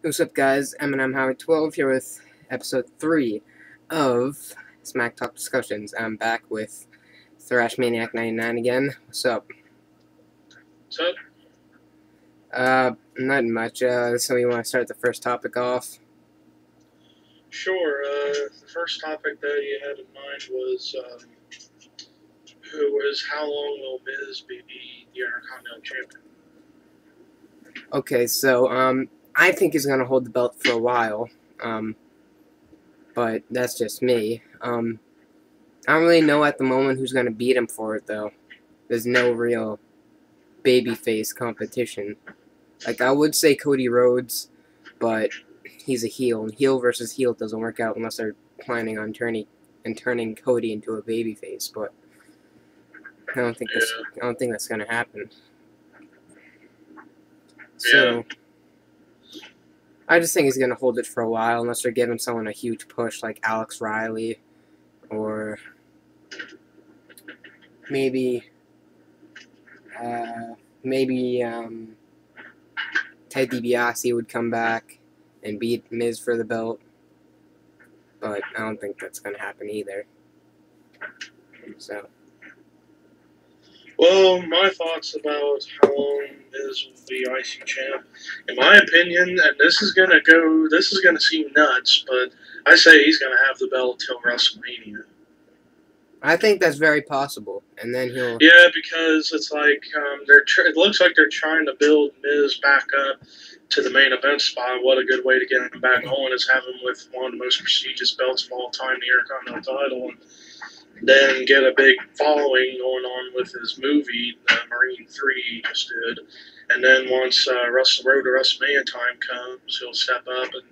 What's up, guys? Eminem Howard 12 here with episode 3 of Smack Talk Discussions. I'm back with Thrash Maniac 99 again. What's up? So, Not much. So you want to start the first topic off? sure. The first topic that you had in mind was how long will Miz be the Intercontinental Champion? Okay, so, I think he's gonna hold the belt for a while. But that's just me. I don't really know at the moment who's gonna beat him for it, though. There's no real babyface competition. Like, I would say Cody Rhodes, but he's a heel, and heel versus heel doesn't work out unless they're planning on turning Cody into a babyface. But I don't think that's gonna happen. So I just think he's gonna hold it for a while, unless they're giving someone a huge push like Alex Riley, or maybe Ted DiBiase would come back and beat Miz for the belt. But I don't think that's going to happen either. So. Well, my thoughts about how long Miz will be IC champ, in my opinion, and this is gonna seem nuts, but I say he's gonna have the belt till WrestleMania. I think that's very possible, and then he'll. Yeah, because it's like it looks like they're trying to build Miz back up to the main event spot. What a good way to get him back on is have him with one of the most prestigious belts of all time, the Intercontinental title, and then get a big following going on with his movie, Marine 3 he just did. And then once Road to WrestleMania time comes, he'll step up and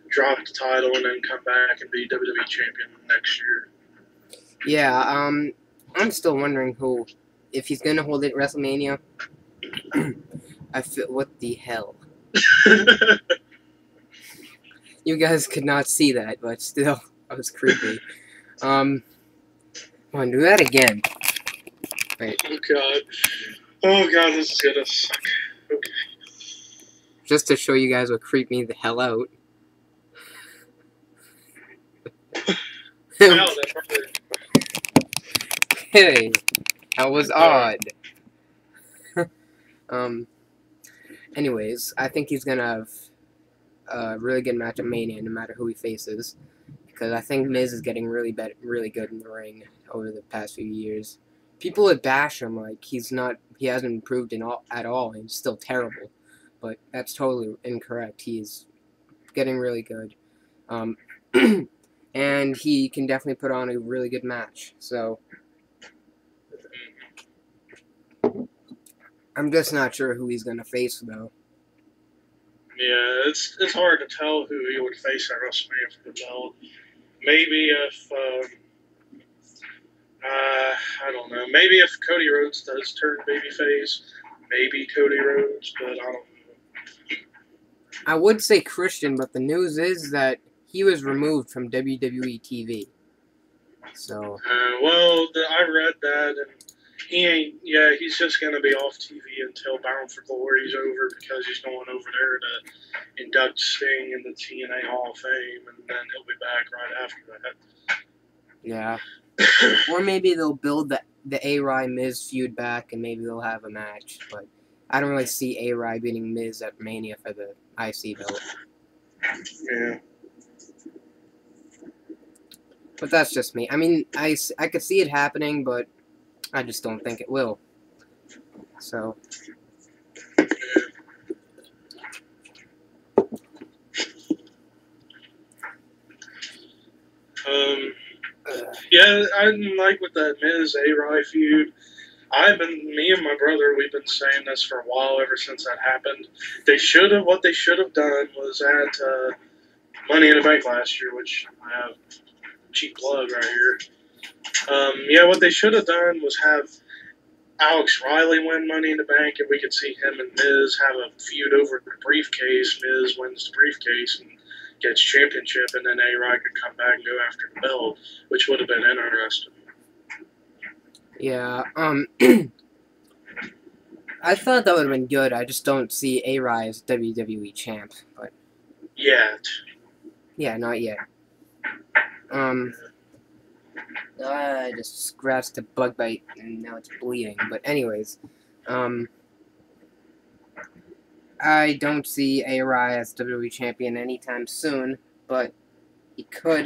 drop the title and then come back and be WWE champion next year. Yeah, I'm still wondering if he's gonna hold it at WrestleMania. I feel, what the hell? You guys could not see that, but still, that was creepy. Come on, do that again. Wait. Oh god, this is gonna suck. Okay. Just to show you guys what creeped me the hell out. Wow, that hurt. Hey, that was odd. Anyways, I think he's gonna have a really good match at Mania, no matter who he faces, because I think Miz is getting really good in the ring over the past few years. People would bash him like he hasn't improved at all, and he's still terrible. But that's totally incorrect. He's getting really good, and he can definitely put on a really good match. So. I'm just not sure who he's going to face, though. Yeah, it's hard to tell who he would face at WrestleMania for the belt. Maybe if, I don't know, maybe if Cody Rhodes does turn babyface, maybe Cody Rhodes, but I don't know. I would say Christian, but the news is that he was removed from WWE TV. So. I read that, and he's just going to be off TV until Bound for Glory's over because he's going over there to induct Sting in the TNA Hall of Fame, and then he'll be back right after that. Yeah. Or maybe they'll build the A-Rai Miz feud back, and maybe they'll have a match. But I don't really see A-Rai beating Miz at Mania for the IC belt. Yeah. But that's just me. I mean, I could see it happening, but I just don't think it will. So. Yeah, I like with that Miz A-Rai feud. Me and my brother, we've been saying this for a while, ever since that happened. What they should have done was at Money in the Bank last year, which I have a cheap plug right here. What they should have done was have Alex Riley win Money in the Bank, and we could see him and Miz have a feud over the briefcase. Miz wins the briefcase and gets championship, and then A-Rod could come back and go after the belt, which would have been interesting. Yeah, I thought that would have been good. I just don't see A-Rod as WWE champ, but Yet. Yeah, not yet. I just scratched a bug bite and now it's bleeding. But anyways, I don't see A-Rai as WWE champion anytime soon, but he could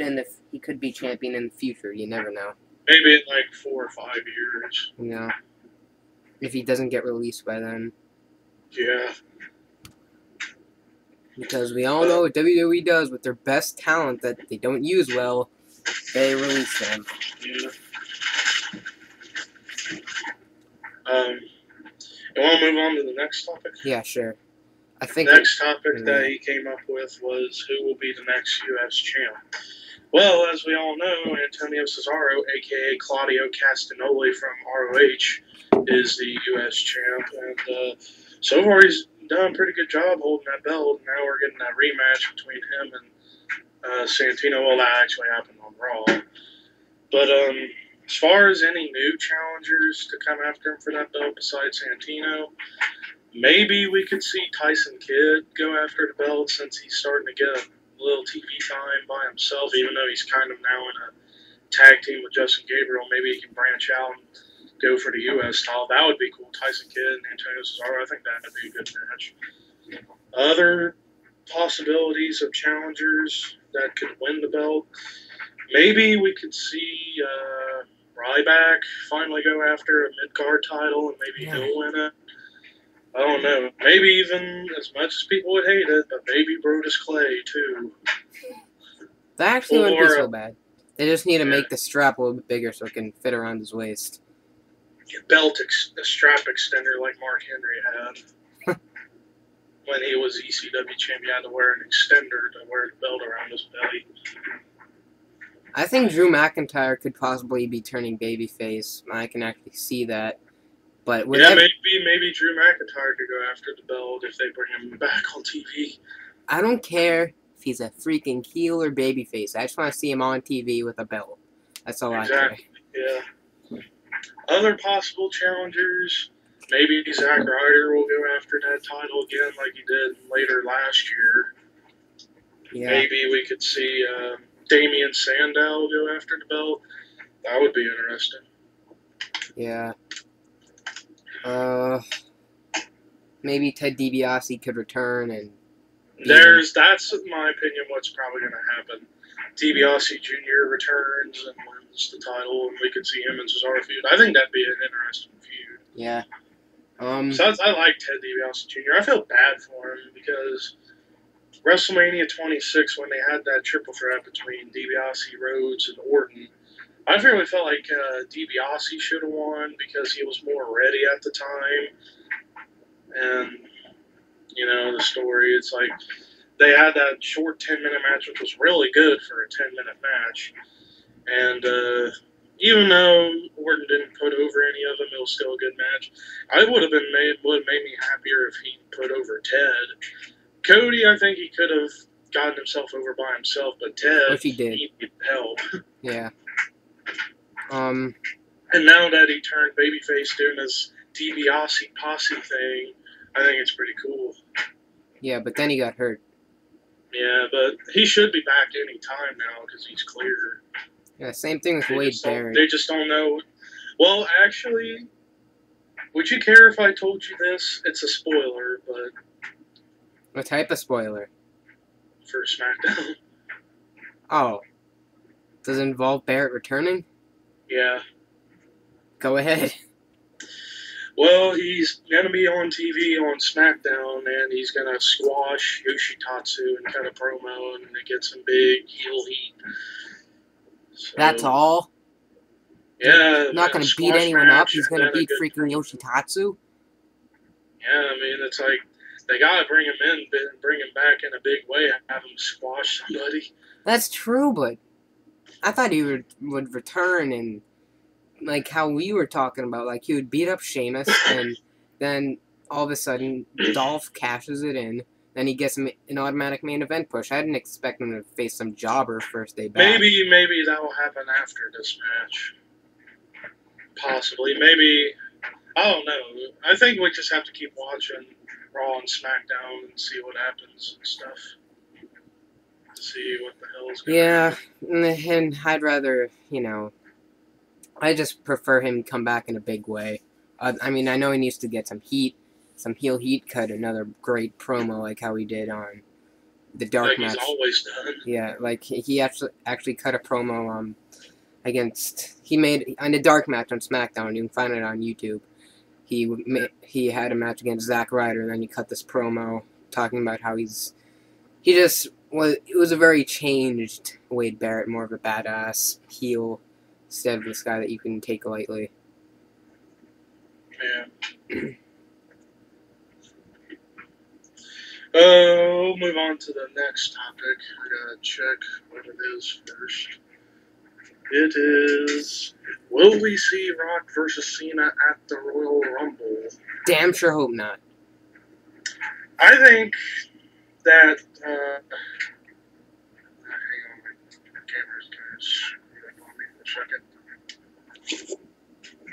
be champion in the future. You never know. Maybe in like 4 or 5 years. You know, if he doesn't get released by then. Yeah. Because we all know what WWE does with their best talent that they don't use well, they release them. Yeah. You want to move on to the next topic? Yeah, sure. I The think next topic that he came up with was who will be the next U.S. champ. Well, as we all know, Antonio Cesaro, a.k.a. Claudio Castagnoli from ROH, is the U.S. champ. And so far he's done a pretty good job holding that belt. Now we're getting that rematch between him and Santino. Well, that actually happened on Raw. But as far as any new challengers to come after him for that belt besides Santino, maybe we could see Tyson Kidd go after the belt since he's starting to get a little TV time by himself, even though he's kind of now in a tag team with Justin Gabriel. Maybe he can branch out and go for the U.S. title. That would be cool. Tyson Kidd and Antonio Cesaro, I think that would be a good match. Other possibilities of challengers that could win the belt, maybe we could see Ryback finally go after a mid-card title and maybe he'll win it. I don't know. Maybe even as much as people would hate it, but maybe Brodus Clay too. That actually wouldn't be so bad. They just need to make the strap a little bit bigger so it can fit around his waist. A strap extender like Mark Henry had. When he was ECW champion, he had to wear an extender to wear the belt around his belly. I think Drew McIntyre could possibly be turning babyface. I can actually see that. But maybe Drew McIntyre could go after the belt if they bring him back on TV. I don't care if he's a freaking heel or babyface. I just want to see him on TV with a belt. That's all I care. Yeah. Other possible challengers, maybe Zack Ryder will go after that title again like he did later last year. Yeah. Maybe we could see Damian Sandow go after the belt. That would be interesting. Yeah. Maybe Ted DiBiase could return and. That's in my opinion what's probably going to happen. DiBiase Jr. returns and wins the title, and we could see him and Cesaro feud. I think that'd be an interesting feud. Yeah. I like Ted DiBiase Jr. I feel bad for him because WrestleMania 26, when they had that triple threat between DiBiase, Rhodes, and Orton, I really felt like DiBiase should have won because he was more ready at the time. And, you know, the story, it's like they had that short 10-minute match, which was really good for a 10-minute match. And even though Orton didn't put over any of them, it was still a good match. I would have made me happier if he put over Ted. Cody, I think he could have gotten himself over by himself, but Ted, which he did. He needed help. Yeah. And now that he turned babyface doing this DiBiase posse thing, I think it's pretty cool. Yeah, but then he got hurt. Yeah, but he should be back any time now because he's clear. Yeah, same thing with Wade Barrett. They just don't know. Well, actually, would you care if I told you this? It's a spoiler, but... What type of spoiler? For SmackDown. Oh. Does it involve Barrett returning? Yeah. Go ahead. Well, he's going to be on TV on SmackDown, and he's going to squash Yoshitatsu and cut a promo, and get some big heel heat. So, that's all? Yeah. He's not going to beat anyone up. He's going to beat freaking Yoshitatsu? Yeah, I mean, it's like, they got to bring him in, bring him back in a big way, have him squash somebody. That's true, but I thought he would return and, like how we were talking about, like he would beat up Sheamus, and then all of a sudden Dolph cashes it in, then he gets an automatic main event push. I didn't expect him to face some jobber first day back. Maybe that will happen after this match. Possibly. Maybe. I don't know. I think we just have to keep watching Raw and SmackDown and see what happens and stuff. see what the hell's going Yeah, on. and I'd rather, you know, I just prefer him come back in a big way. I mean, I know he needs to get some heat, some heel heat, cut another great promo like how he did on the dark Like match. he's always done. Yeah, like he actually cut a promo against, he made on the dark match on SmackDown. You can find it on YouTube. He had a match against Zack Ryder, and then he cut this promo talking about how he just was, it was a very changed Wade Barrett, more of a badass heel instead of this guy that you can take lightly. Yeah. We'll move on to the next topic. I gotta check what it is first. It is, will we see Rock versus Cena at the Royal Rumble? Damn sure hope not. I think that, hang on, my camera's kind of screwed up on me for a second.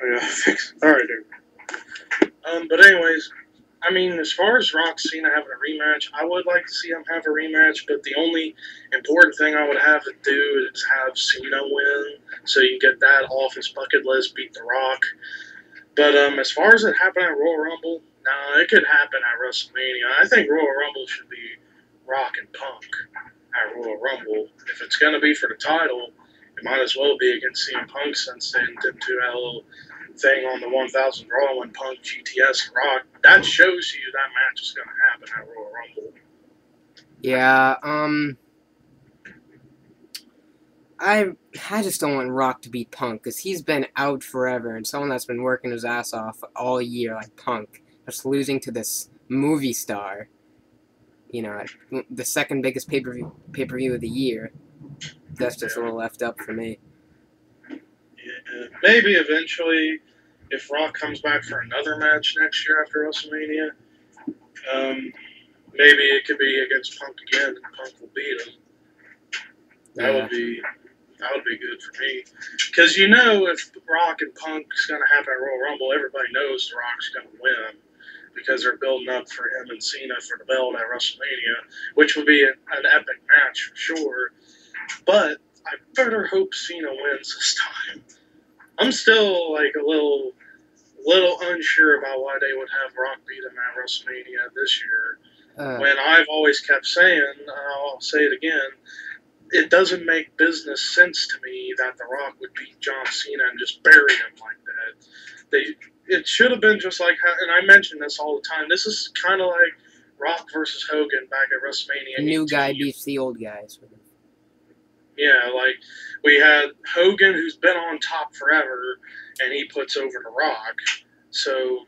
I gotta fix it. Alright, dude. But anyways, I mean, as far as Rock Cena having a rematch, I would like to see him have a rematch, but the only important thing I would have to do is have Cena win, so you can get that off his bucket list, beat The Rock. But as far as it happening at Royal Rumble, nah, it could happen at WrestleMania. I think Royal Rumble should be Rock and Punk at Royal Rumble. If it's going to be for the title, it might as well be against CM Punk, since they didn't do that little thing on the 1000 Raw when Punk, GTS, and Rock. That shows you that match is going to happen at Royal Rumble. Yeah, I just don't want Rock to beat Punk, because he's been out forever, and someone that's been working his ass off all year, like Punk, just losing to this movie star, you know, the second biggest pay-per-view of the year. That's just a little left up for me. Yeah, maybe eventually, if Rock comes back for another match next year after WrestleMania, maybe it could be against Punk again, and Punk will beat him. That would be good for me. Because you know, if Rock and Punk's going to happen at Royal Rumble, everybody knows The Rock's going to win, because they're building up for him and Cena for the belt at WrestleMania, which would be an epic match for sure. But I better hope Cena wins this time. I'm still like a little unsure about why they would have Rock beat him at WrestleMania this year. When I've always kept saying, I'll say it again, it doesn't make business sense to me that The Rock would beat John Cena and just bury him like that. It should have been just like, and I mention this all the time, this is kind of like Rock versus Hogan back at WrestleMania. The new guy beats the old guys. Yeah, like we had Hogan, who's been on top forever, and he puts over The Rock. So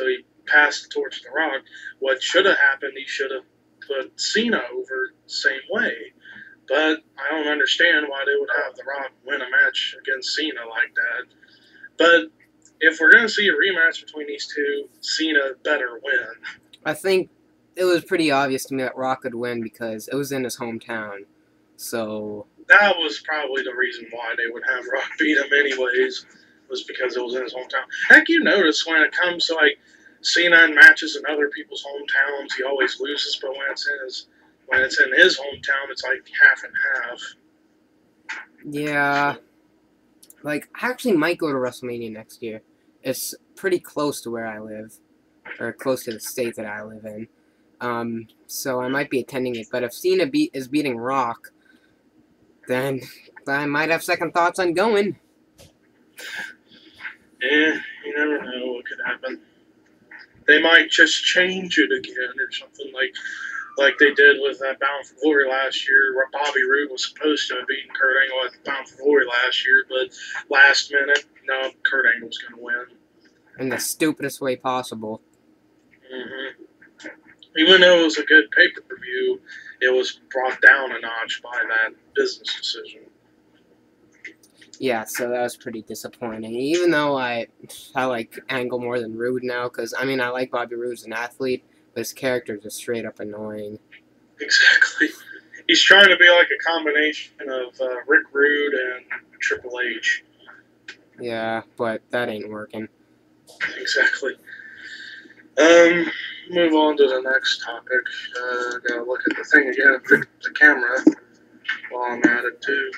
he passed the torch to The Rock. What should have happened, he should have put Cena over the same way. But I don't understand why they would have The Rock win a match against Cena like that. But if we're going to see a rematch between these two, Cena better win. I think it was pretty obvious to me that Rock would win because it was in his hometown. So that was probably the reason why they would have Rock beat him anyways, was because it was in his hometown. Heck, you notice when it comes to like Cena and matches in other people's hometowns, he always loses, but when it's in his hometown, it's like half and half. Yeah. Like, I actually might go to WrestleMania next year. It's pretty close to where I live, or close to the state that I live in. So I might be attending it. But if Cena is beating Rock, then I might have second thoughts on going. Yeah, you never know what could happen. They might just change it again or something like they did with that Bound for Glory last year, where Bobby Roode was supposed to have beaten Kurt Angle at Bound for Glory last year, but last minute, no, Kurt Angle was going to win. In the stupidest way possible. Mm-hmm. Even though it was a good pay-per-view, it was brought down a notch by that business decision. Yeah, so that was pretty disappointing. Even though I like Angle more than Roode now, because, I mean, I like Bobby Roode as an athlete, but his character is just straight up annoying. Exactly. He's trying to be like a combination of Rick Rude and Triple H. Yeah, but that ain't working. Exactly. Move on to the next topic. Gotta look at the thing again, the camera. while I'm at it too.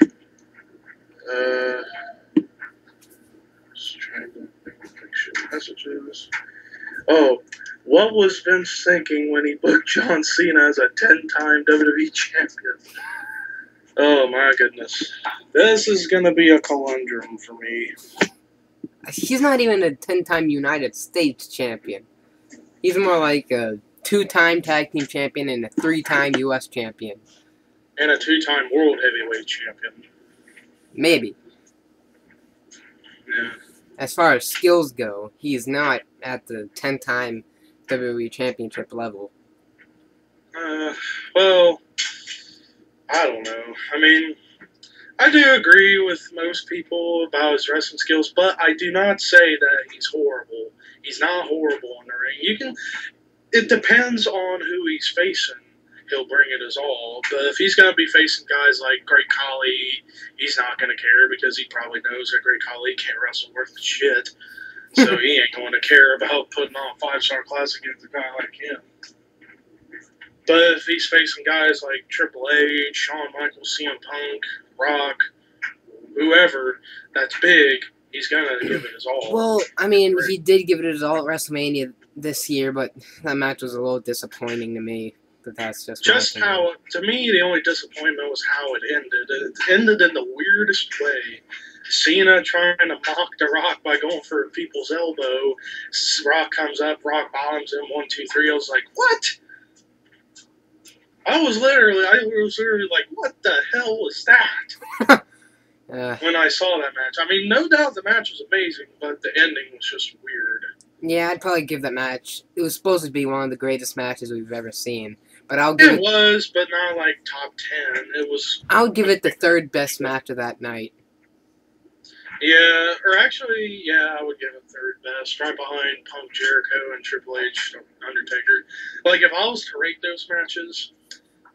Just trying to picture messages. Oh, what was Vince thinking when he booked John Cena as a 10-time WWE champion? Oh my goodness. This is going to be a conundrum for me. He's not even a 10-time United States champion. He's more like a 2-time tag team champion and a 3-time U.S. champion. And a 2-time world heavyweight champion. Maybe. Yeah. As far as skills go, he's not at the 10-time WWE championship level. Well, I don't know. I mean, I do agree with most people about his wrestling skills, but I do not say that he's horrible. He's not horrible in the ring. It depends on who he's facing. He'll bring it his all. But if he's going to be facing guys like Great Khali, he's not going to care because he probably knows that Great Khali can't wrestle worth the shit. So he ain't going to care about putting on a 5-star class against a guy like him. But if he's facing guys like Triple H, Shawn Michaels, CM Punk, Rock, whoever that's big, he's going to give it his all. Well, I mean, he did give it his all at WrestleMania this year, but that match was a little disappointing to me. But that's just how, to me, the only disappointment was how it ended. It ended in the weirdest way. Cena trying to mock The Rock by going for people's elbow. Rock comes up, Rock bottoms him, 1, 2, 3. I was like, what? I was literally like, what the hell was that? When I saw that match. I mean, no doubt the match was amazing, but the ending was just weird. Yeah, I'd probably give that match. It was supposed to be one of the greatest matches we've ever seen. But I'll give it was, but not like top 10. It was. I'll give it the 3rd best match of that night. Yeah, or actually, yeah, I would give it 3rd best, right behind Punk, Jericho, and Triple H, Undertaker. Like, if I was to rate those matches,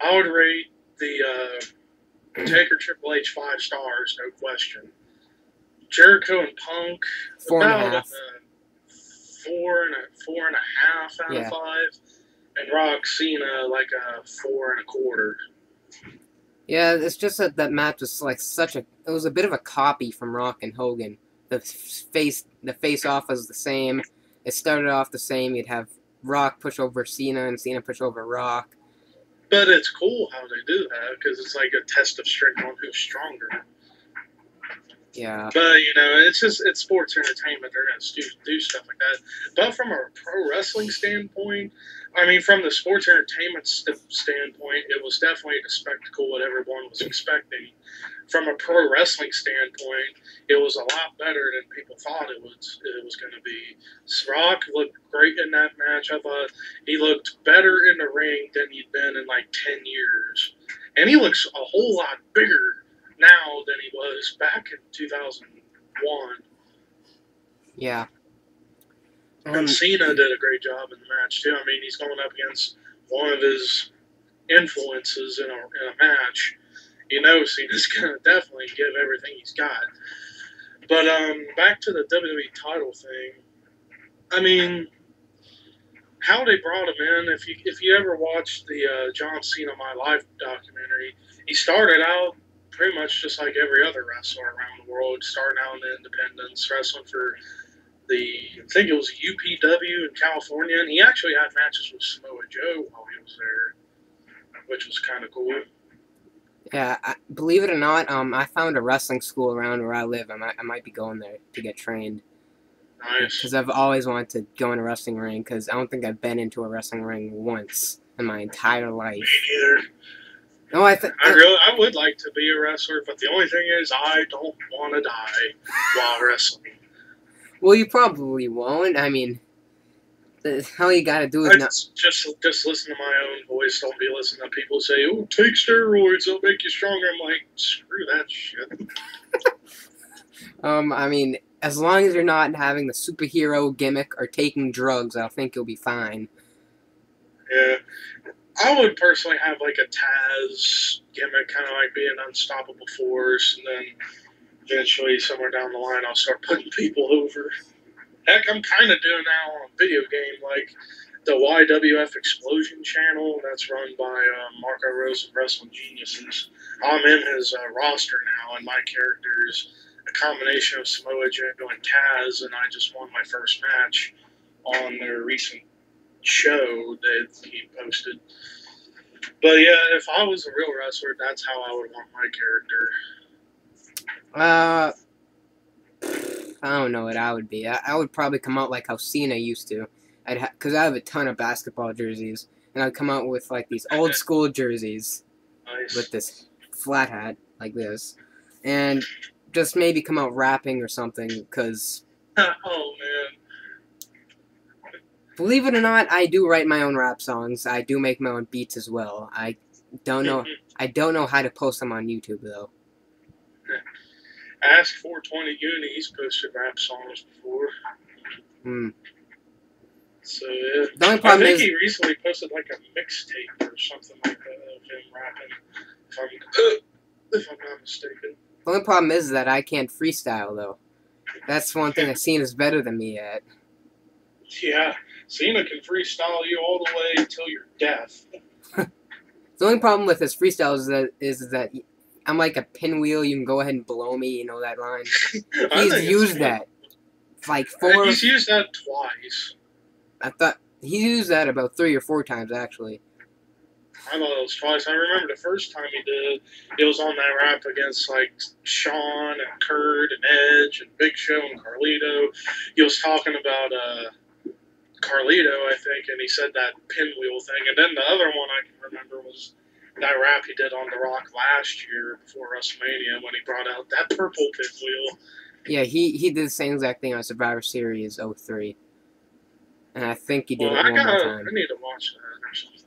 I would rate the Taker Triple H 5 stars, no question. Jericho and Punk 4.5. About 4.5 out of 5. And Rock Cena like a 4.25. Yeah, it's just that match was like it was a bit of a copy from Rock and Hogan. The face off was the same. It started off the same. You'd have Rock push over Cena and Cena push over Rock. But it's cool how they do that because it's like a test of strength on who's stronger. Yeah. But, it's sports entertainment. They're going to do stuff like that. But from a pro wrestling standpoint, I mean, from the sports entertainment standpoint, it was definitely the spectacle what everyone was expecting. From a pro wrestling standpoint, it was a lot better than people thought it was going to be. Rock looked great in that match. I thought he looked better in the ring than he'd been in like 10 years. And he looks a whole lot bigger now than he was back in 2001. Yeah. And Cena did a great job in the match, too. I mean, he's going up against one of his influences in a match. Cena's going to definitely give everything he's got. But back to the WWE title thing. I mean, how they brought him in, if you ever watched the John Cena My Life documentary, he started out pretty much just like every other wrestler around the world, starting out in the independents, wrestling for I think it was UPW in California, and he actually had matches with Samoa Joe while he was there, which was kind of cool. Yeah, believe it or not, I found a wrestling school around where I live. I might be going there to get trained. Nice. Because I've always wanted to go in a wrestling ring, because I don't think I've been into a wrestling ring once in my entire life. Me neither. No, I would like to be a wrestler, but the only thing is I don't want to die while wrestling. Well, you probably won't. I mean, all you gotta do is just listen to my own voice. Don't be listening to people say, "Oh, take steroids; they'll make you stronger." I'm like, screw that shit. I mean, as long as you're not having the superhero gimmick or taking drugs, I think you'll be fine. Yeah. I would personally have like a Taz gimmick, kind of like being an unstoppable force, and then eventually somewhere down the line I'll start putting people over. Heck, I'm kind of doing that on a video game. Like, the YWF Explosion channel that's run by Marco Rose of Wrestling Geniuses. I'm in his roster now, and my character is a combination of Samoa Joe and Taz, and I just won my first match on their recent show that he posted. But yeah, if I was a real wrestler, that's how I would want my character. I don't know what I would be. I would probably come out like how Cena used to. Because I have a ton of basketball jerseys, and I'd come out with like these old school jerseys Nice. with this flat hat like this, and just maybe come out rapping or something. Because Oh man. believe it or not, I do write my own rap songs. I do make my own beats as well. I don't know how to post them on YouTube though. Ask 420 Uni, he's posted rap songs before. So yeah. The only problem I think is he recently posted like a mixtape or something like that of him rapping. If I'm not mistaken. the only problem is that I can't freestyle though. That's one thing that Cena's better than me at. Yeah, Cena can freestyle you all the way until you're deaf. The only problem with his freestyle is that I'm like a pinwheel. You can go ahead and blow me. You know that line. He's used that like 4. He's used that twice. I thought he used that about 3 or 4 times actually. I thought it was twice. I remember the first time he did, it was on that rap against like Shawn and Kurt and Edge and Big Show and Carlito. He was talking about Carlito, I think, and he said that pinwheel thing. And then the other one I can remember was that rap he did on The Rock last year before WrestleMania when he brought out that purple pinwheel. Yeah, he did the same exact thing on Survivor Series 03. And I think he did it one more time. I need to watch that or something.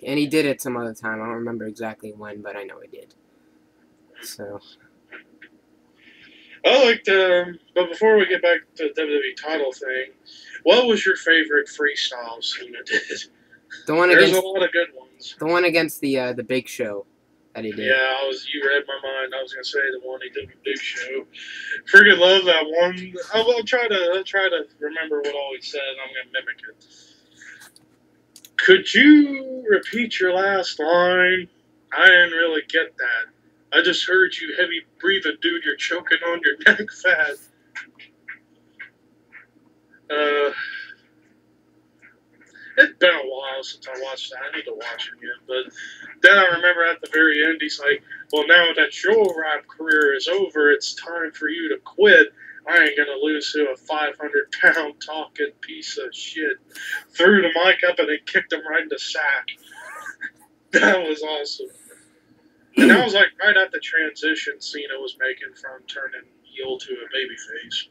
And he did it some other time. I don't remember exactly when, but I know he did. So. But before we get back to the WWE title thing, what was your favorite freestyle Cena did? There's a lot of good ones. The one against the Big Show that he did. Yeah, you read my mind. I was gonna say the one he did with Big Show. Freaking love that one. I'll try to remember what all he said. I'm gonna mimic it. Could you repeat your last line? I didn't really get that. I just heard you heavy breathing, dude. You're choking on your neck fat. It's been a while since I watched that. I need to watch it again. But then I remember at the very end, he's like, well, now that your rap career is over, it's time for you to quit. I ain't going to lose to a 500-pound talking piece of shit. Threw the mic up and then kicked him right in the sack. That was awesome. And that was like right at the transition Cena was making from turning heel to a babyface.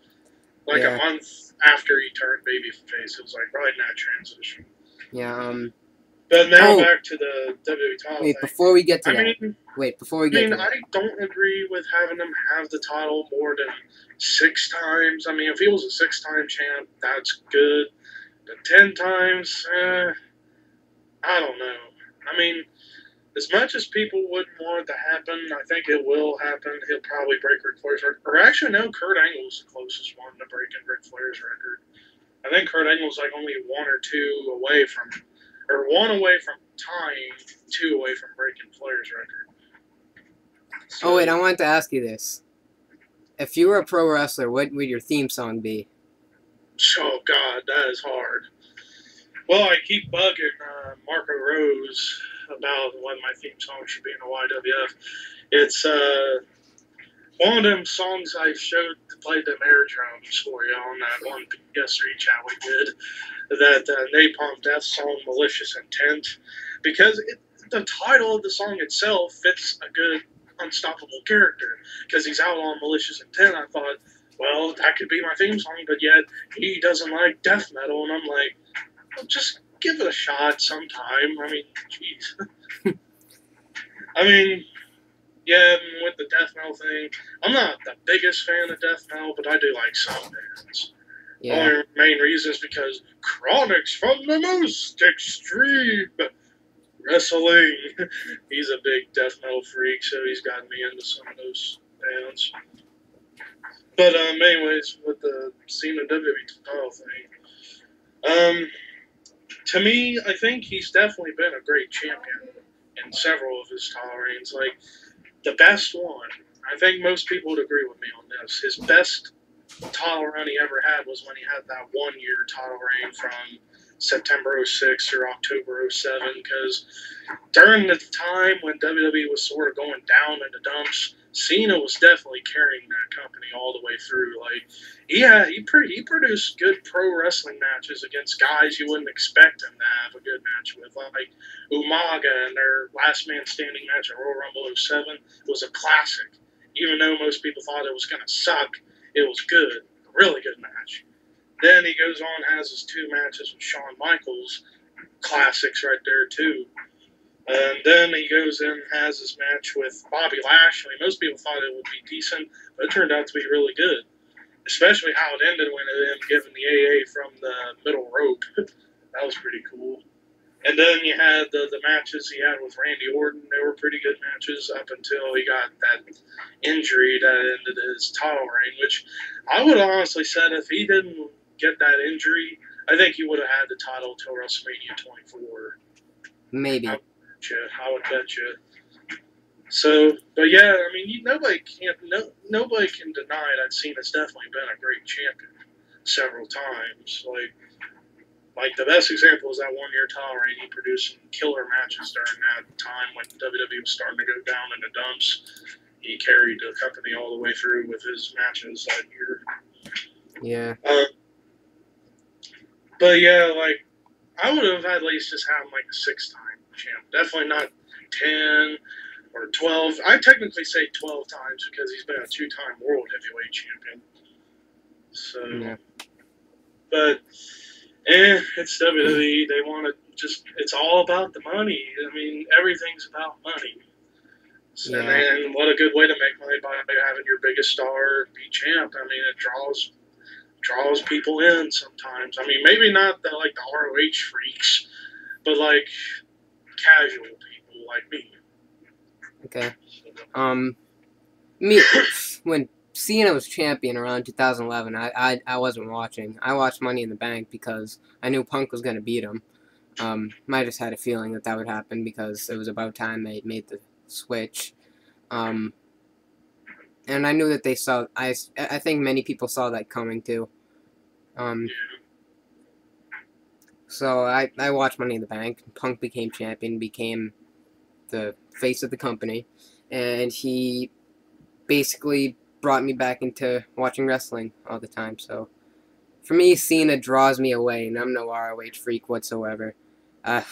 Like a month after he turned babyface, it was like right in that transition. Yeah. But now back to the WWE title. Wait, before we get to that. I don't agree with having them have the title more than 6 times. I mean, if he was a 6-time champ, that's good. But 10 times, I don't know. I mean, as much as people wouldn't want it to happen, I think it will happen. He'll probably break Ric Flair's record. Or actually, no, Kurt Angle's the closest one to breaking Ric Flair's record. I think Kurt Angle's like only 1 or 2 away from, or 1 away from tying, 2 away from breaking Flair's record. So, wait, I wanted to ask you this. If you were a pro wrestler, what would your theme song be? Oh, God, that is hard. Well, I keep bugging Marco Rose about what my theme song should be in the YWF. It's one of them songs I played them air drums for you on that one PS3 chat we did. That Napalm Death song, Malicious Intent. Because the title of the song itself fits a good unstoppable character. Because he's out on Malicious Intent. I thought, well, that could be my theme song, but yet he doesn't like death metal. And I'm like, well, just give it a shot sometime. I mean, jeez. I mean, yeah, with the death metal thing, I'm not the biggest fan of death metal, but I do like some bands. Yeah. One of the main reasons because Chronics from the most extreme wrestling. He's a big death metal freak, so he's gotten me into some of those bands. But anyways, with the Cena WWE title thing, Um, to me, I think he's definitely been a great champion in several of his title reigns. Like the best one, I think most people would agree with me on this. His best title run he ever had was when he had that 1 year title reign from September '06 through October '07. Because during the time when WWE was sort of going down in the dumps, Cena was definitely carrying that company all the way through. Like, he produced good pro wrestling matches against guys you wouldn't expect him to have a good match with, like Umaga, and their last man standing match at Royal Rumble '07 was a classic. Even though most people thought it was going to suck, it was good, a really good match. Then he goes on, has his 2 matches with Shawn Michaels, classics right there too. And then he goes in and has his match with Bobby Lashley. Most people thought it would be decent, but it turned out to be really good. Especially how it ended when him giving the AA from the middle rope. That was pretty cool. And then you had the matches he had with Randy Orton. They were pretty good matches up until he got that injury that ended his title reign, which I would have honestly said if he didn't get that injury, I think he would have had the title till WrestleMania 24. Maybe. I would bet you. So, but yeah, I mean, nobody can deny that Cena's definitely been a great champion several times. Like the best example is that 1 year title reign. He produced some killer matches during that time when WWE was starting to go down in the dumps. He carried the company all the way through with his matches that year. Yeah. But yeah, like I would have at least just had him like a 6-time champ. Definitely not 10 or 12. I technically say 12 times because he's been a 2-time world heavyweight champion. So, Yeah. but it's WWE. They want to it's all about the money. I mean, everything's about money. So, Yeah. and what a good way to make money by having your biggest star be champ. I mean, it draws people in sometimes. I mean, maybe not the ROH freaks, but like casual people like me. Okay. Me when Cena was champion around 2011, I wasn't watching. I watched Money in the Bank because I knew Punk was gonna beat him. I just had a feeling that would happen because it was about time they made the switch. And I knew that they saw. I think many people saw that coming too. So I watched Money in the Bank. Punk became champion, became the face of the company, and he basically brought me back into watching wrestling all the time. So for me, Cena draws me away, and I'm no ROH freak whatsoever. I'm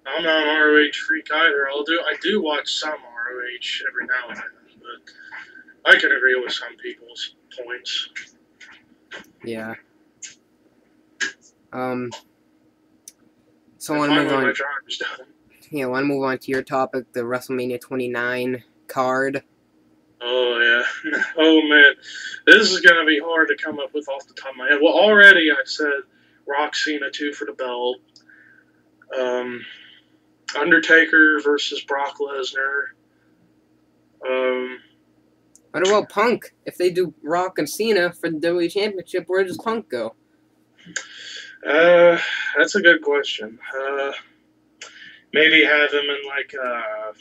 not an ROH freak either. I do watch some ROH every now and then, but I can agree with some people's points. Yeah. So I want to move on. Yeah, I want to move on to your topic, the WrestleMania 29 card. Oh yeah. Oh man, this is gonna be hard to come up with off the top of my head. Well, already I said Rock Cena 2 for the belt. Undertaker versus Brock Lesnar. What about Punk? If they do Rock and Cena for the WWE Championship, where does Punk go? That's a good question. Maybe have him in like a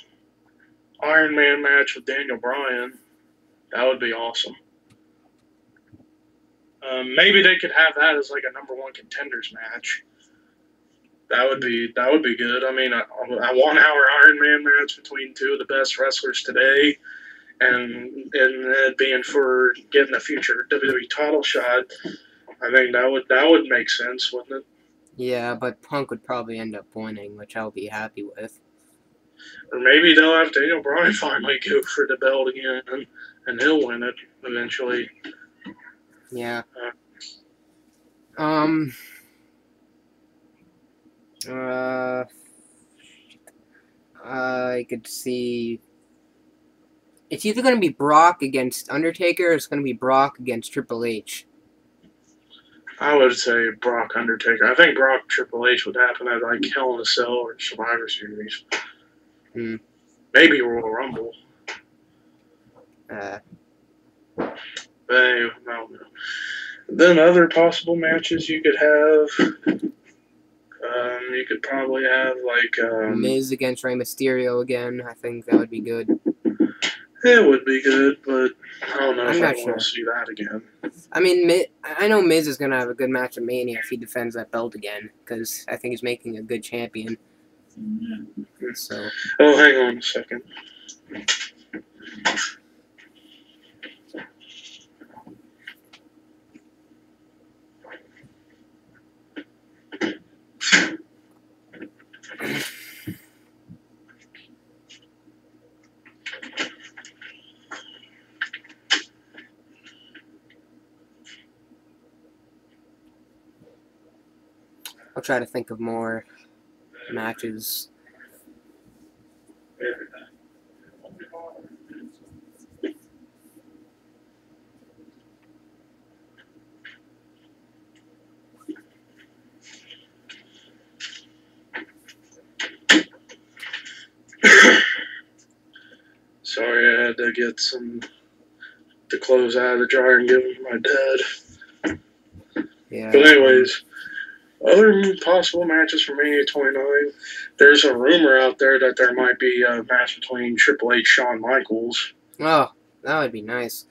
Iron Man match with Daniel Bryan. That would be awesome. Maybe they could have that as like a #1 contenders match. That would be good. I mean, a 1-hour Iron Man match between 2 of the best wrestlers today, and it being for getting a future WWE title shot. I think that would make sense, wouldn't it? Yeah, but Punk would probably end up winning, which I'll be happy with. Or maybe they'll have Daniel Bryan finally go for the belt again, and he'll win it eventually. Yeah. I could see. It's either going to be Brock against Undertaker or it's going to be Brock against Triple H. I would say Brock Undertaker. I think Brock Triple H would happen at like Hell in a Cell or Survivor Series. Maybe Royal Rumble. But anyway, no. Then other possible matches you could have. You could probably have like Miz against Rey Mysterio again. I think that would be good. it would be good, but I don't know I'm if I not want sure. to see that again. I mean, I know Miz is gonna have a good match at Mania if he defends that belt again, because I think he's making a good champion. So Oh, hang on a second. I'll try to think of more matches. Sorry, I had to get some the clothes out of the dryer and give them to my dad. Yeah. But anyways, other possible matches for Mania 29. There's a rumor out there that there might be a match between Triple H, Shawn Michaels. Oh, that would be nice.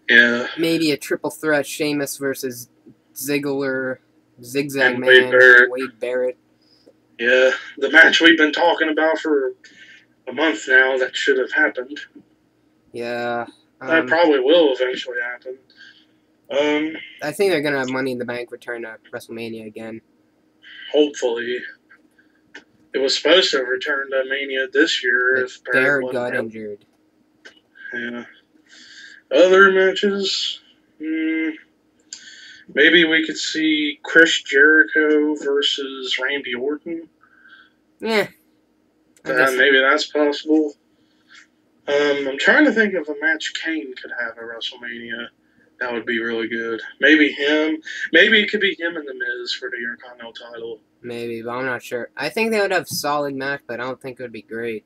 Yeah. Maybe a triple threat: Sheamus versus Ziggler, Zigzag And Man, Wade Barrett. Barrett. Yeah, the match we've been talking about for a month now that should have happened. Yeah. That probably will eventually happen. I think they're gonna have Money in the Bank return to WrestleMania again. Hopefully. It was supposed to return to Mania this year if Barrett got injured. Yeah. Other matches, maybe we could see Chris Jericho versus Randy Orton. Yeah. Maybe that's possible. I'm trying to think of a match Kane could have at WrestleMania. That would be really good. Maybe him. Maybe it could be him and The Miz for the Intercontinental title. Maybe, but I'm not sure. I think they would have a solid match, but I don't think it would be great.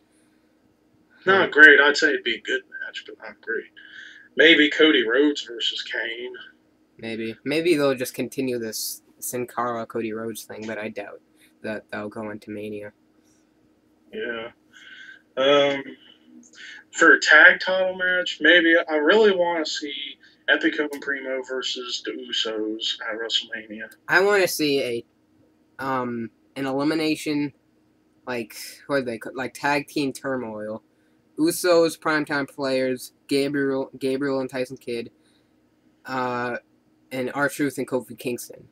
Not great. I'd say it'd be a good match, but not great. Maybe Cody Rhodes versus Kane. Maybe they'll just continue this Sin Cara Cody Rhodes thing, but I doubt that that'll go into Mania. Yeah. For a tag title match, maybe I really want to see Epico and Primo versus the Usos at WrestleMania. I want to see an elimination, like tag team turmoil. Usos, primetime players, Gabriel and Tyson Kidd, and R-Truth and Kofi Kingston.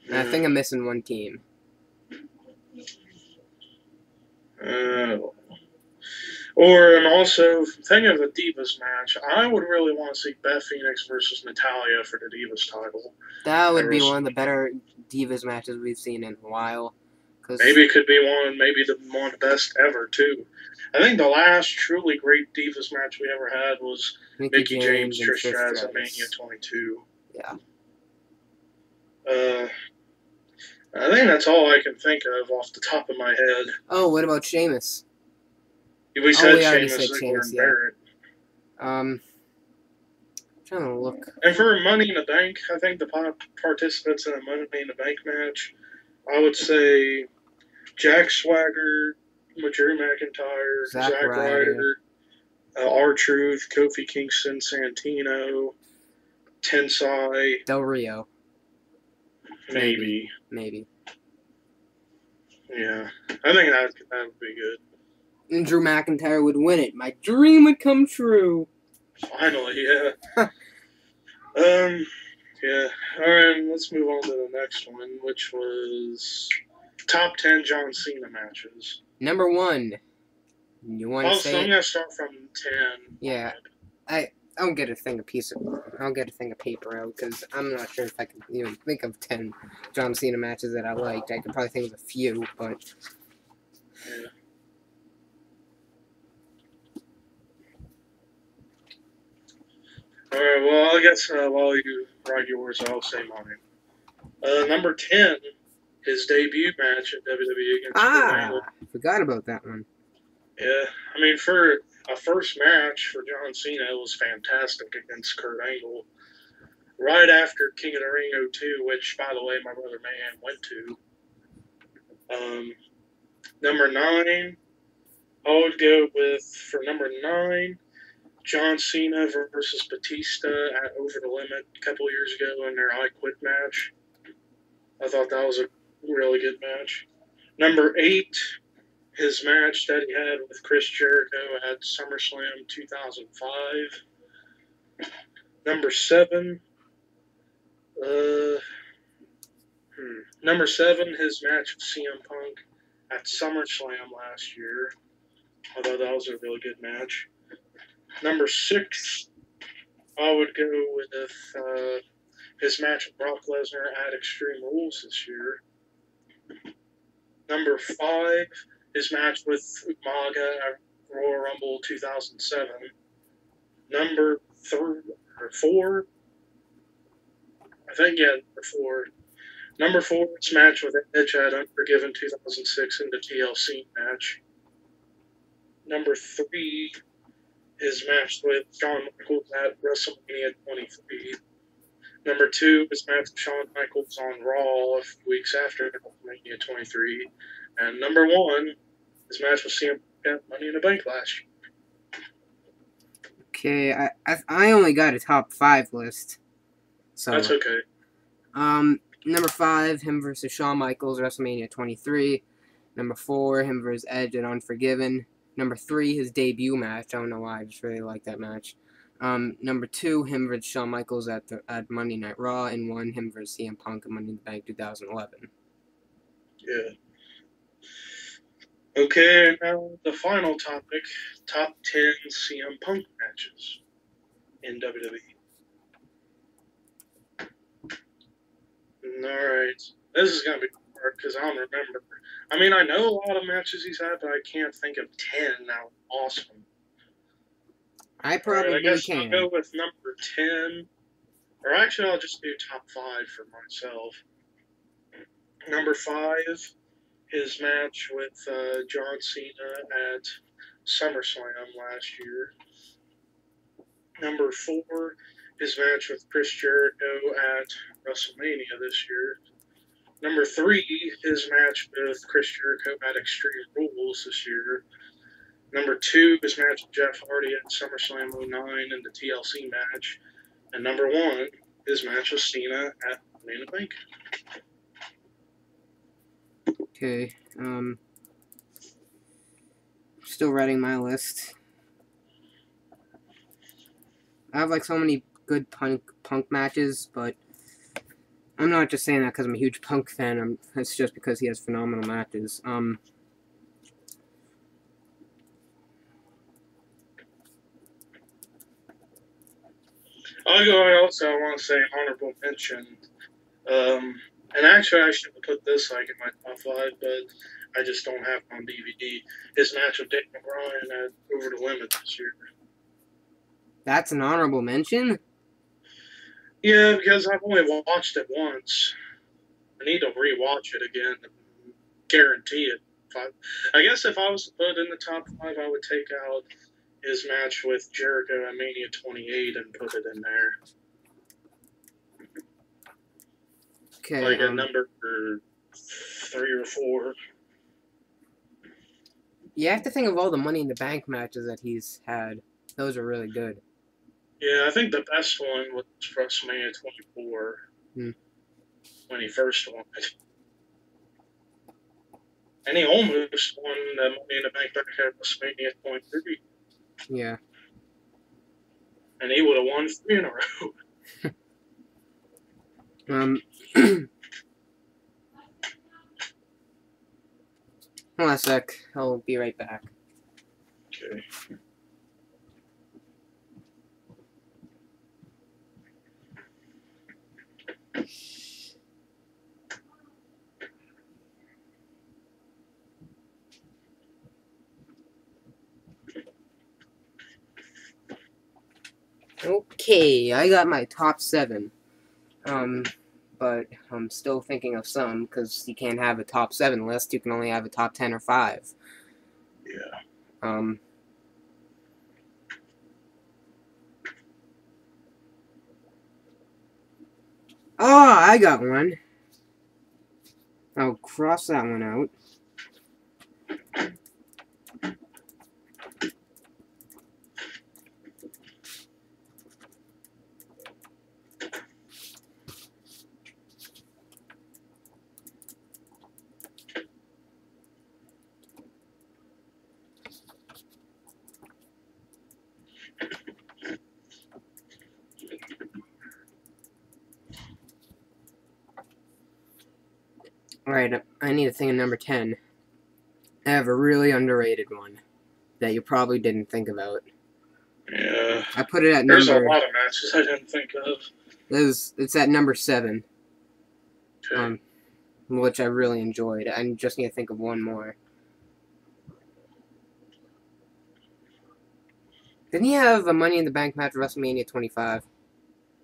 And I think I'm missing one team. And also, thinking of a Divas match, I would really want to see Beth Phoenix versus Natalya for the Divas title. That would be one of the better Divas matches we've seen in a while. Maybe it could be one of the best ever, too. I think the last truly great Divas match we ever had was Mickie James, Trish Stratus at Mania 22. Yeah. I think that's all I can think of off the top of my head. Oh, what about Sheamus? We said Sheamus, Ziggler, and Barrett. I'm trying to look. And for Money in the Bank, I think the participants in a Money in the Bank match, I would say Jack Swagger, Drew McIntyre, Zack Ryder, R-Truth, Kofi Kingston, Santino, Tensai. Del Rio. Maybe. Yeah. I think that would be good. And Drew McIntyre would win it. My dream would come true. Finally, yeah. Yeah. Alright, let's move on to the next one, which was top 10 John Cena matches. Number 1. You want to say? I'm gonna start from 10. Yeah. I'll get a thing of paper out because I'm not sure if I can even think of 10 John Cena matches that I liked. I could probably think of a few, but yeah. Alright, well, I guess while you write yours, I'll say mine. Number 10, his debut match at WWE against Kurt Angle. Forgot about that one. Yeah, I mean, for a first match for John Cena, it was fantastic against Kurt Angle. right after King of the Ring '02, which, by the way, my brother Man went to. Number 9, I would go with, for number 9, John Cena versus Batista at Over the Limit a couple years ago in their I Quit match. I thought that was a really good match. Number 8, his match that he had with Chris Jericho at SummerSlam 2005. Number 7, number 7, his match with CM Punk at SummerSlam last year. I thought that was a really good match. Number 6, I would go with his match with Brock Lesnar at Extreme Rules this year. Number 5, his match with Umaga at Royal Rumble 2007. Number 4, I think, yeah, number 4. Number 4, his match with Edge at Unforgiven 2006 in the TLC match. Number 3, his match with Shawn Michaels at WrestleMania 23. Number 2, his match with Shawn Michaels on Raw a few weeks after WrestleMania 23. And number 1, his match with CM Punk at Money in the Bank last year. Okay, I only got a top 5 list. So that's okay. Number 5, him versus Shawn Michaels, WrestleMania 23. Number 4, him versus Edge at Unforgiven. Number 3, his debut match. I don't know why, I just really like that match. Number 2, him versus Shawn Michaels at Monday Night Raw. And 1, him versus CM Punk at Money in the Bank 2011. Yeah. Okay, now the final topic, top 10 CM Punk matches in WWE. Alright, this is going to be hard because I don't remember. I mean, I know a lot of matches he's had, but I can't think of 10 that were awesome. I probably I guess can. I'll go with number 10. Or actually, I'll just do top 5 for myself. Number 5, his match with John Cena at SummerSlam last year. Number 4, his match with Chris Jericho at WrestleMania this year. Number 3, his match with Chris Jericho at Extreme Rules this year. Number 2, his match with Jeff Hardy at SummerSlam 09 in the TLC match. And number 1, his match with Cena at Money in the Bank. Okay, still writing my list. I have like so many good punk matches, but I'm not just saying that because I'm a huge Punk fan. It's just because he has phenomenal matches. I also want to say honorable mention. And actually, I should have put this like in my top 5, but I just don't have it on DVD. His match with Daniel Bryan at Over the Limit this year. That's an honorable mention? Yeah, because I've only watched it once. I need to rewatch it again. Guarantee it. I guess if I was to put it in the top 5, I would take out his match with Jericho at Mania 28 and put it in there. Okay. Like at number 3 or 4. You have to think of all the Money in the Bank matches that he's had. Those are really good. Yeah, I think the best one was WrestleMania 24 when he first won it. And he almost won the Money in the Bank back at WrestleMania 23. Yeah. And he would have won 3 in a row. Hold on a sec. I'll be right back. Okay. Okay, I got my top 7. But I'm still thinking of some, because you can't have a top 7 list, you can only have a top 10 or 5. Yeah. I got one. I'll cross that one out. Alright, I need to think of number 10. I have a really underrated one that you probably didn't think about. Yeah. I put it at There's number... a lot of matches I didn't think of. It's at number 7. Okay. Which I really enjoyed. I just need to think of one more. Didn't he have a Money in the Bank match at WrestleMania 25?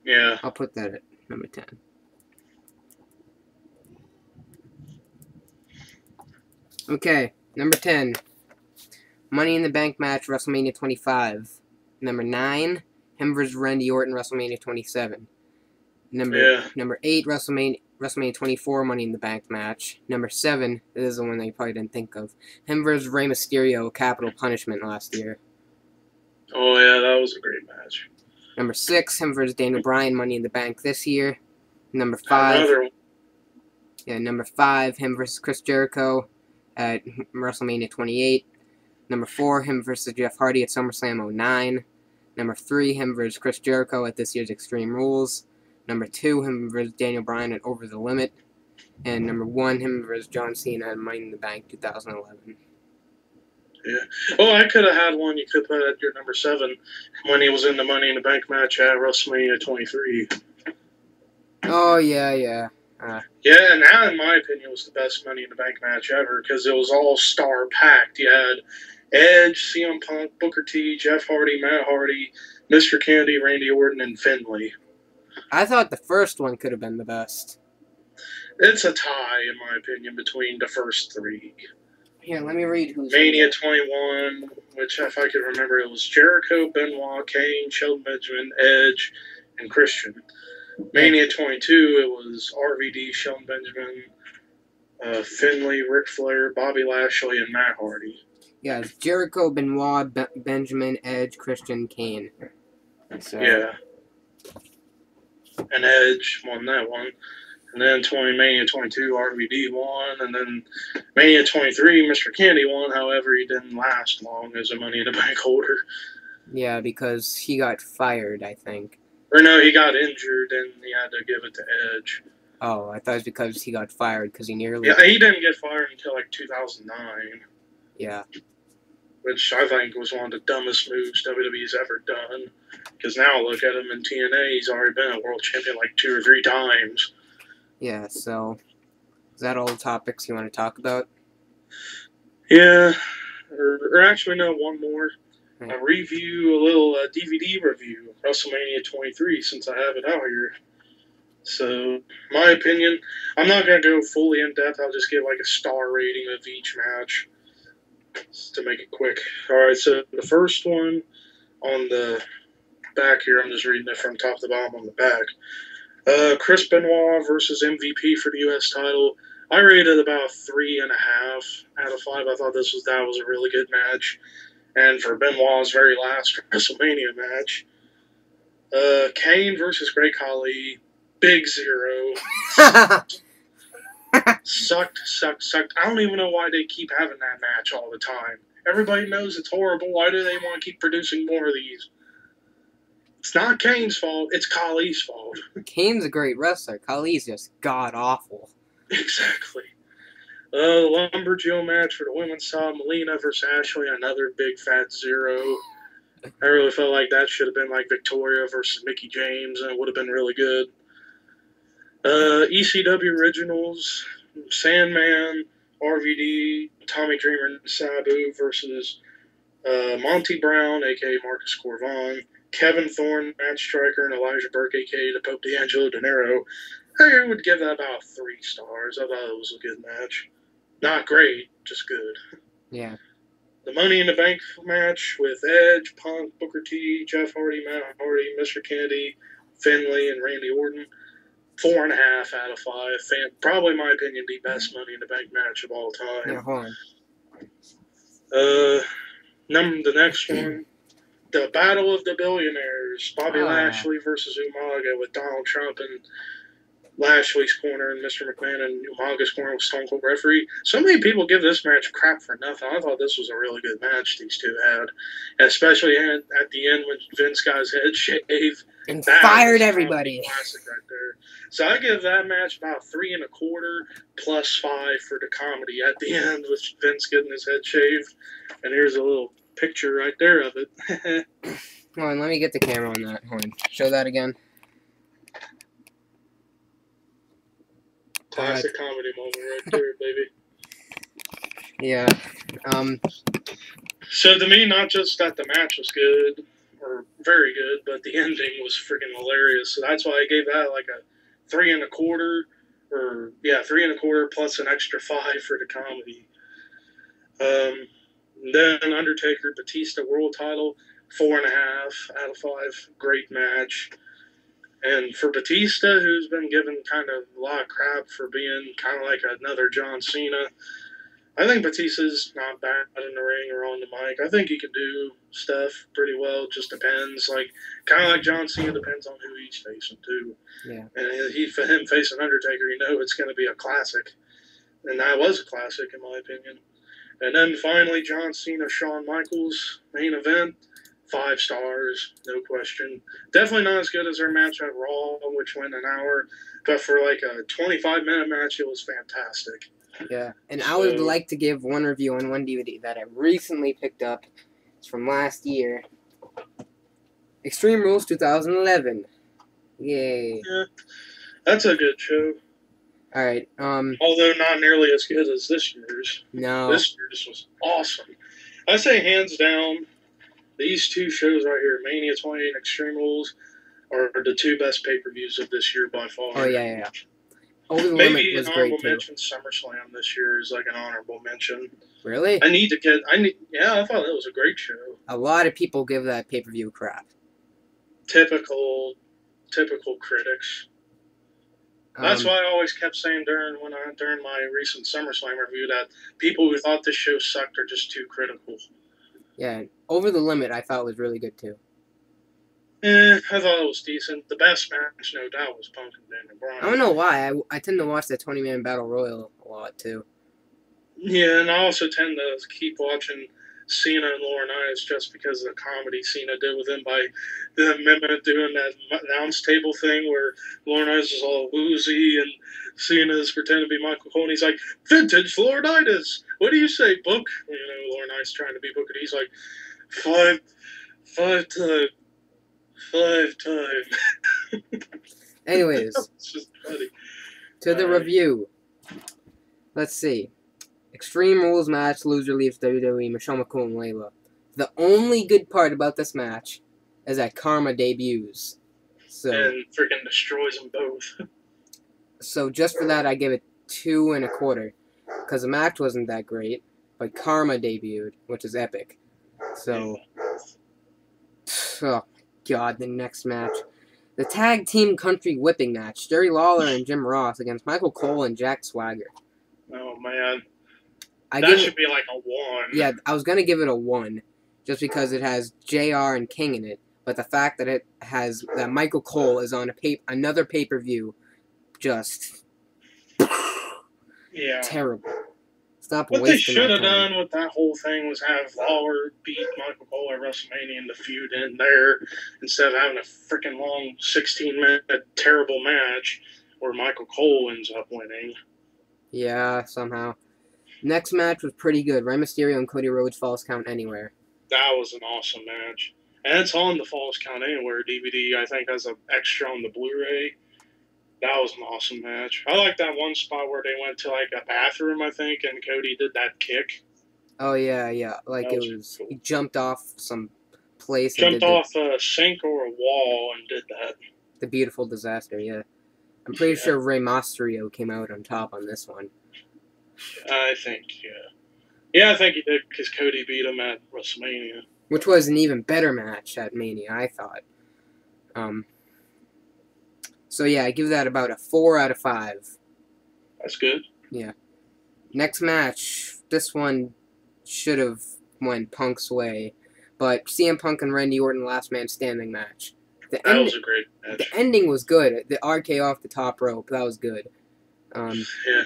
Yeah. I'll put that at number 10. Okay, number 10. Money in the Bank match, WrestleMania 25. Number 9, him versus Randy Orton, WrestleMania 27. Number 8, WrestleMania 24 Money in the Bank match. Number 7, this is the one that you probably didn't think of. Him versus Rey Mysterio, Capital Punishment last year. Oh, yeah, that was a great match. Number 6, him versus Daniel Bryan, Money in the Bank this year. Number 5. Another one. Yeah, number 5, him versus Chris Jericho at WrestleMania 28. Number 4, him versus Jeff Hardy at SummerSlam 09. Number 3, him versus Chris Jericho at this year's Extreme Rules. Number 2, him versus Daniel Bryan at Over the Limit. And number 1, him versus John Cena at Money in the Bank 2011. Yeah. Oh, I could have had one you could put at your number 7 when he was in the Money in the Bank match at WrestleMania 23. Oh, yeah. Yeah, and that, in my opinion, was the best Money in the Bank match ever because it was all star-packed. You had Edge, CM Punk, Booker T, Jeff Hardy, Matt Hardy, Mr. Kennedy, Randy Orton, and Finlay. I thought the first one could have been the best. It's a tie, in my opinion, between the first 3. Here, let me read who's... Mania 21, which, if I could remember, it was Jericho, Benoit, Kane, Shelton Benjamin, Edge, and Christian. Mania 22, it was RVD, Shelton Benjamin, Finlay, Ric Flair, Bobby Lashley, and Matt Hardy. Yeah, it's Jericho, Benoit, Benjamin, Edge, Christian, Kane. So. Yeah. And Edge won that one. And then Mania 22, RVD won. And then Mania 23, Mr. Kennedy won. However, he didn't last long as a Money in the Bank holder. Yeah, because he got fired, I think. Or no, he got injured and he had to give it to Edge. Oh, I thought it was because he got fired because he nearly... Yeah, he didn't get fired until like 2009. Yeah. Which I think was one of the dumbest moves WWE's ever done. Because now look at him in TNA, he's already been a world champion like 2 or 3 times. Yeah, so is that all the topics you want to talk about? Yeah. Or actually, no, one more. Right. A little DVD review of WrestleMania 23 since I have it out here. So, my opinion, I'm not going to go fully in depth. I'll just give like a star rating of each match to make it quick. Alright, so the first one on the back here, I'm just reading it from top to bottom on the back. Chris Benoit versus MVP for the U.S. title. I rated about 3.5 out of 5. I thought that was a really good match. And for Benoit's very last WrestleMania match, Kane versus Great Khali, Big 0. Sucked. I don't even know why they keep having that match all the time. Everybody knows it's horrible. Why do they want to keep producing more of these? It's not Kane's fault. It's Khali's fault. Kane's a great wrestler. Khali's just god-awful. Exactly. Lumberjill match for the women's side. Melina versus Ashley, another big fat 0. I really felt like that should have been like Victoria versus Mickie James, and it would have been really good. ECW Originals, Sandman, RVD, Tommy Dreamer, and Sabu versus Monty Brown, a.k.a. Marcus Corvon, Kevin Thorne, Matt Striker, and Elijah Burke, a.k.a. the Pope D'Angelo De Niro. I would give that about 3 stars. I thought it was a good match. Not great, just good. Yeah. The Money in the Bank match with Edge, Punk, Booker T, Jeff Hardy, Matt Hardy, Mr. Kennedy, Finlay, and Randy Orton. 4.5 out of 5. Probably, my opinion, the best Money in the Bank match of all Yeah, time. hold on. The next one, the Battle of the Billionaires, Bobby Ah. Lashley versus Umaga with Donald Trump and Lashley's corner and Mr. McMahon and Umaga's corner with Stone Cold referee. So many people give this match crap for nothing. I thought this was a really good match these two had, and especially at the end when Vince got his head shaved and fired everybody. Classic right there. So I give that match about 3.25 plus 5 for the comedy at the end with Vince getting his head shaved. And here's a little picture right there of it. Hold on, let me get the camera on that. Hold on. Show that again. Classic comedy moment right there, baby. Yeah. So to me, not just that the match was good or very good, but the ending was freaking hilarious. So that's why I gave that like a 3.25, or 3.25 plus an extra 5 for the comedy. Then Undertaker Batista World Title, 4.5 out of 5. Great match. And for Batista, who's been given kind of a lot of crap for being kind of like another John Cena, I think Batista's not bad in the ring or on the mic. I think he can do stuff pretty well. Just depends. Like, kind of like John Cena, depends on who he's facing, too. Yeah. And for him facing Undertaker, you know it's going to be a classic. And that was a classic, in my opinion. And then finally, John Cena, Shawn Michaels, main event. 5 stars, no question. Definitely not as good as their match at Raw, which went an hour. But for like a 25-minute match, it was fantastic. Yeah, and I would like to give one review on one DVD that I recently picked up. It's from last year. Extreme Rules 2011. Yay. Yeah, that's a good show. Alright, although not nearly as good as this year's. No. This year's was awesome. I say hands down, these two shows right here, Mania 20 and Extreme Rules, are the 2 best pay-per-views of this year by far. Oh, yeah. Over the Maybe Limit was an great, honorable too. mention, SummerSlam this year is like an honorable mention. Really? I thought that was a great show. A lot of people give that pay-per-view crap. Typical critics. That's why I always kept saying during my recent SummerSlam review that people who thought this show sucked are just too critical. Yeah, Over the Limit I thought was really good too. I thought it was decent. The best match, no doubt, was Punk and Daniel Bryan. I don't know why. I tend to watch the 20-man Battle Royal a lot too. Yeah, and I also tend to keep watching Cena and Laurinaitis just because of the comedy Cena did with him by the minute doing that announce table thing where Laurinaitis is all woozy and Cena's pretending to be Michael Cole and he's like, vintage Laurinaitis! What do you say, Book? You know, Laurinaitis trying to be Book and he's like, five time. Anyways, it's just funny. To the review. Let's see. Extreme Rules match, loser leaves WWE, Michelle McCool and Layla. The only good part about this match is that Karma debuts. And freaking destroys them both. So just for that, I give it 2.25. Because the match wasn't that great, but Karma debuted, which is epic. So, oh god, the next match. The Tag Team Country Whipping match. Jerry Lawler and Jim Ross against Michael Cole and Jack Swagger. Oh, man. That should be like a 1. Yeah, I was going to give it a 1, just because it has JR and King in it. But the fact that it has, that Michael Cole is on another pay-per-view, just terrible. Stop wasting What they should have time. done with that whole thing was have Lawler beat Michael Cole at WrestleMania and the feud in there instead of having a freaking long 16-minute terrible match where Michael Cole ends up winning. Yeah, somehow. Next match was pretty good. Rey Mysterio and Cody Rhodes Falls Count Anywhere. That was an awesome match. And it's on the Falls Count Anywhere DVD, I think, as an extra on the Blu-ray. That was an awesome match. I like that one spot where they went to like a bathroom, I think, and Cody did that kick. Oh, yeah. Like it was cool. He jumped off some place. Jumped off a sink or a wall and did that. The Beautiful Disaster, yeah. I'm pretty sure Rey Mysterio came out on top on this one. I think, yeah. Yeah, I think he did because Cody beat him at WrestleMania. Which was an even better match at Mania, I thought. So yeah, I give that about a 4 out of 5. That's good. Yeah. Next match, this one should have went Punk's way, but CM Punk and Randy Orton last man standing match. That was a great match. The ending was good. The RK off the top rope, that was good. Yeah.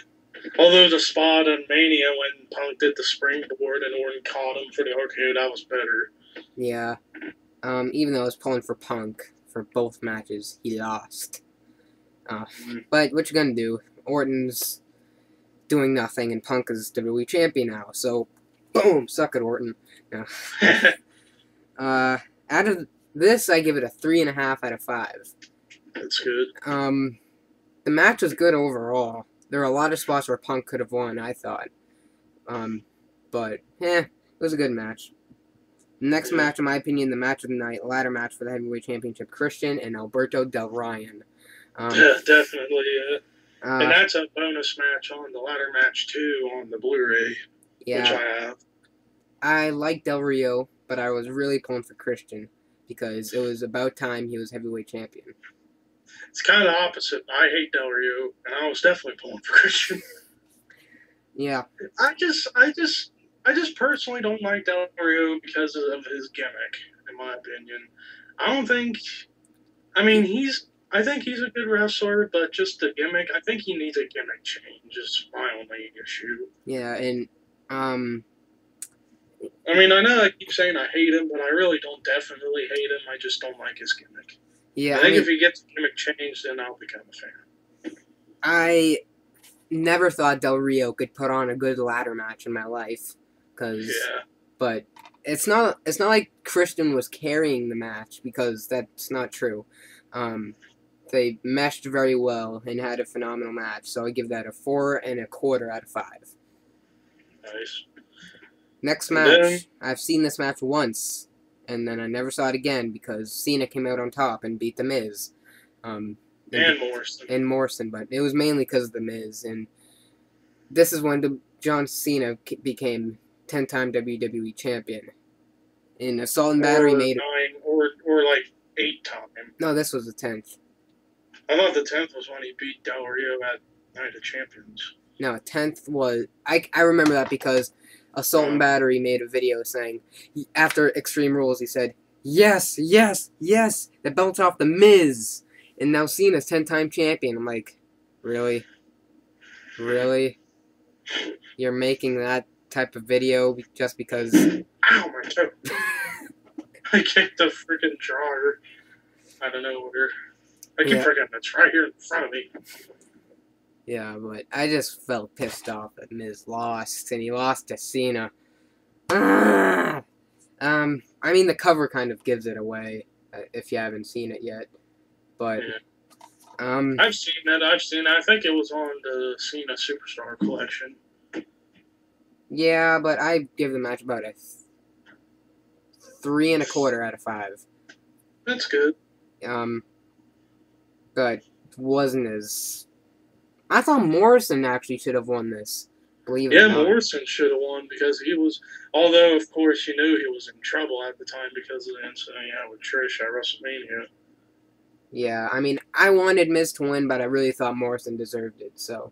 Although the spot on Mania when Punk did the springboard and Orton caught him for the RKO, that was better. Yeah. Even though I was pulling for Punk for both matches, he lost. But what you gonna do? Orton's doing nothing, and Punk is WWE champion now. So, boom, suck it, Orton. No. Out of this, I give it a 3.5 out of 5. That's good. The match was good overall. There were a lot of spots where Punk could have won, I thought. But, it was a good match. Next match, in my opinion, the match of the night, ladder match for the Heavyweight Championship, Christian and Alberto Del Ryan. Yeah, definitely, yeah. And that's a bonus match on the ladder match, too, on the Blu-ray, which I have. I like Del Rio, but I was really pulling for Christian because it was about time he was Heavyweight Champion. It's kind of opposite. I hate Del Rio, and I was definitely pulling for Christian. Yeah. I just personally don't like Del Rio because of his gimmick, in my opinion. I think he's a good wrestler, but just the gimmick, I think he needs a gimmick change is my only issue. Yeah, and, I mean, I know I keep saying I hate him, but I really don't definitely hate him. I just don't like his gimmick. Yeah, I think if he gets the gimmick changed, then I'll become a fan. I never thought Del Rio could put on a good ladder match in my life. But it's not like Christian was carrying the match, because that's not true. They meshed very well and had a phenomenal match, so I give that a 4.25 out of 5. Nice. Next match, I've seen this match once, and then I never saw it again because Cena came out on top and beat The Miz. And Morrison, but it was mainly because of The Miz. And this is when John Cena became 10-time WWE champion. And Assault and Battery made it. Or like 8-time. No, this was the 10th. I thought the 10th was when he beat Del Rio at Night of Champions. No, 10th was... I remember that because Assault and Battery made a video saying, after Extreme Rules, he said, yes, yes, yes, the belt's off The Miz. And now Cena's 10-time champion. I'm like, really? Really? You're making that type of video just because... Ow, my toe. I kicked the freaking drawer out of nowhere. I keep forgetting it's right here in front of me. Yeah, but I just felt pissed off that Miz lost, and he lost to Cena. I mean, the cover kind of gives it away, if you haven't seen it yet. But, I've seen it. I think it was on the Cena Superstar collection. Yeah, but I give the match about a 3.25 out of 5. That's good. But wasn't as... I thought Morrison actually should have won this. Believe it or not. Yeah, Morrison should have won because he was... Although, of course, you knew he was in trouble at the time because of the incident he had with Trish at WrestleMania. Yeah, I mean, I wanted Miz to win, but I really thought Morrison deserved it, so...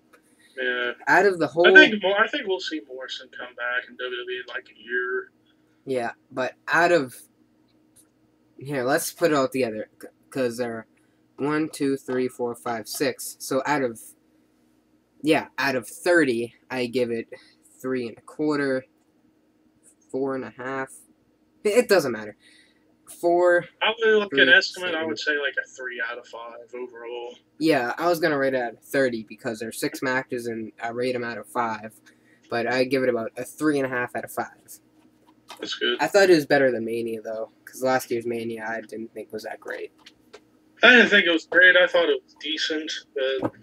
Yeah. Out of the whole... I think we'll see Morrison come back in WWE in like a year. Yeah, but out of... Here, let's put it all together, because there are 1, 2, 3, 4, 5, 6. So out of 30, I give it 3.25, 4.5. It doesn't matter. 4. I would like an estimate. 7. I would say like a 3 out of 5 overall. Yeah, I was gonna rate it out of 30 because there's 6 matches and I rate them out of 5, but I give it about a 3.5 out of 5. That's good. I thought it was better than Mania though, because last year's Mania I didn't think was that great. I didn't think it was great. I thought it was decent, but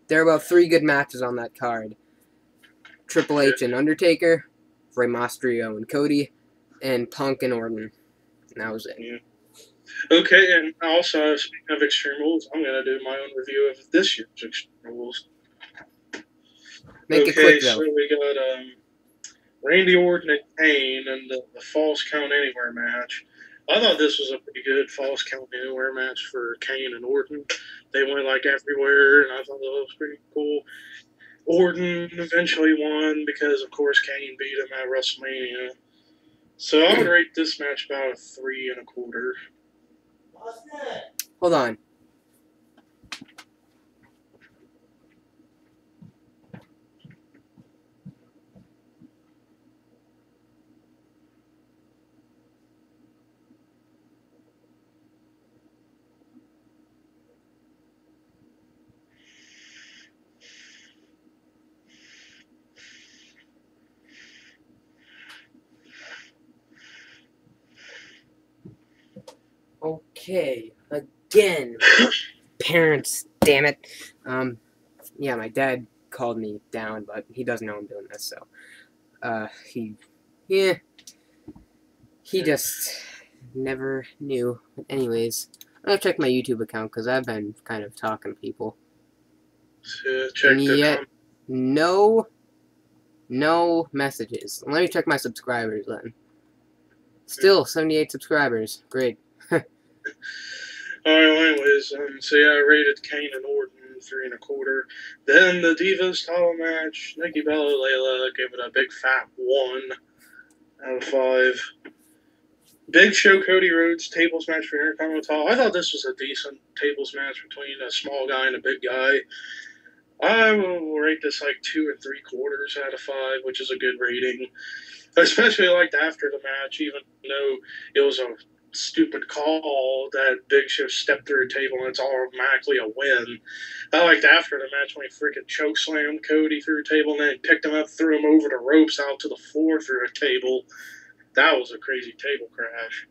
there are about 3 good matches on that card: Triple H and Undertaker, Rey Mysterio and Cody, and Punk and Orton. And that was it. Yeah. Okay, and also, speaking of Extreme Rules, I'm going to do my own review of this year's Extreme Rules. Make it quick, though. So we got Randy Orton and Kane in the Falls Count Anywhere match. I thought this was a pretty good Falls Count Anywhere match for Kane and Orton. They went like everywhere, and I thought that was pretty cool. Orton eventually won because, of course, Kane beat him at WrestleMania. So I would rate this match about a 3.25. Hold on. Okay, again. Parents, damn it. Yeah, my dad called me down, but he doesn't know I'm doing this, so. He just never knew. But anyways, I'm gonna check my YouTube account, because I've been kind of talking to people. So check And yet, no messages. Let me check my subscribers then. Still 78 subscribers. Great. Alright, well, anyways, so yeah, I rated Kane and Orton 3.25. Then the Divas title match, Nikki Bella, Layla gave it a big fat 1 out of 5. Big Show, Cody Rhodes tables match for Intercontinental title. I thought this was a decent tables match between a small guy and a big guy. I will rate this like 2.75 out of 5, which is a good rating. I especially liked after the match, even though it was a stupid call that Big Show stepped through a table and it's automatically a win. I liked after the match when he freaking choke slammed Cody through a table and then he picked him up, threw him over the ropes out to the floor through a table. That was a crazy table crash.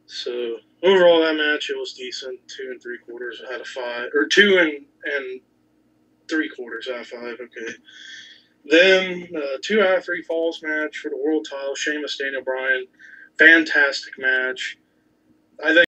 So overall, that match, it was decent. 2.75 out of 5, or 2.75 out of 5. Okay. Then 2 out of 3 falls match for the world title. Sheamus, Daniel Bryan, fantastic match. I think